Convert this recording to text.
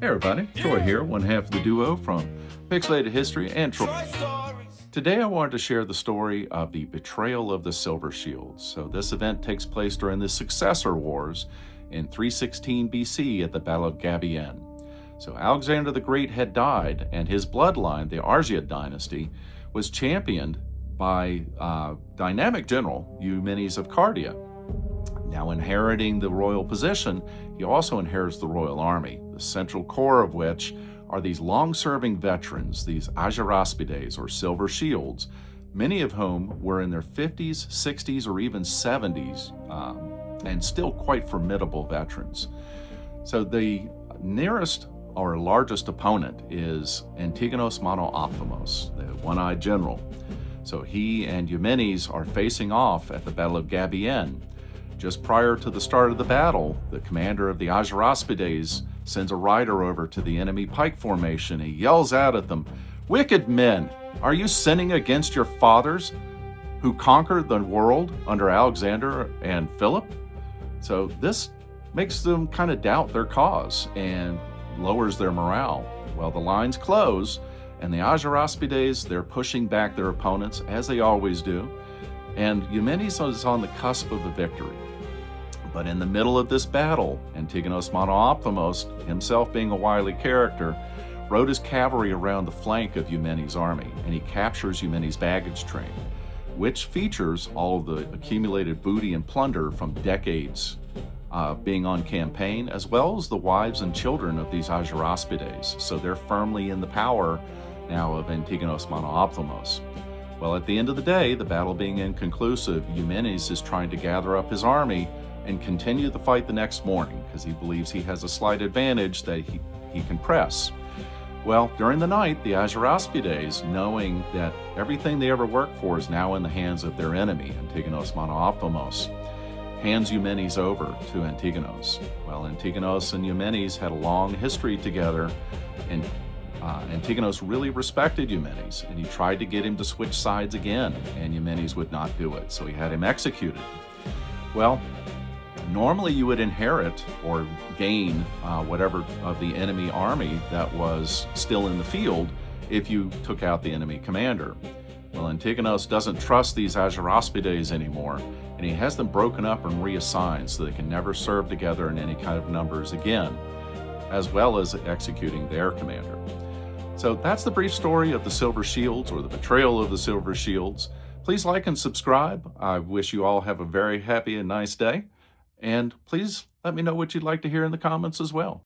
Hey everybody, Troy here, one half of the duo from Pixelated History and Troy. Today I wanted to share the story of the Betrayal of the Silver Shields. So this event takes place during the Successor Wars in 316 BC at the Battle of Gabien. So Alexander the Great had died, and his bloodline, the Argead dynasty, was championed by dynamic general Eumenes of Cardia. Now, inheriting the royal position, he also inherits the royal army, the central core of which are these long-serving veterans, these Ageraspides, or Silver Shields, many of whom were in their 50s, 60s, or even 70s, and still quite formidable veterans. So the nearest or largest opponent is Antigonos Monoophthalmos, the one-eyed general. So he and Eumenes are facing off at the Battle of Gabien. Just prior to the start of the battle, the commander of the Ageraspides sends a rider over to the enemy pike formation. He yells out at them, "Wicked men, are you sinning against your fathers who conquered the world under Alexander and Philip?" So this makes them kind of doubt their cause and lowers their morale. Well, the lines close, and the Ageraspides, they're pushing back their opponents, as they always do, and Eumenes is on the cusp of a victory. But in the middle of this battle, Antigonos Monoophthalmos, himself being a wily character, rode his cavalry around the flank of Eumenes' army, and he captures Eumenes' baggage train, which features all of the accumulated booty and plunder from decades being on campaign, as well as the wives and children of these Ageraspides. So they're firmly in the power now of Antigonos Monoophthalmos. Well, at the end of the day, the battle being inconclusive, Eumenes is trying to gather up his army and continue the fight the next morning because he believes he has a slight advantage that he can press. Well, during the night, the Ageraspides, knowing that everything they ever worked for is now in the hands of their enemy, Antigonos Monoophthalmos, hands Eumenes over to Antigonos. Well, Antigonos and Eumenes had a long history together, and Antigonos really respected Eumenes, and he tried to get him to switch sides again, and Eumenes would not do it, so he had him executed. Well, normally you would inherit or gain whatever of the enemy army that was still in the field if you took out the enemy commander. Well, Antigonos doesn't trust these Ageraspides anymore, and he has them broken up and reassigned so they can never serve together in any kind of numbers again, as well as executing their commander. So that's the brief story of the Silver Shields, or the Betrayal of the Silver Shields. Please like and subscribe. I wish you all have a very happy and nice day. And please let me know what you'd like to hear in the comments as well.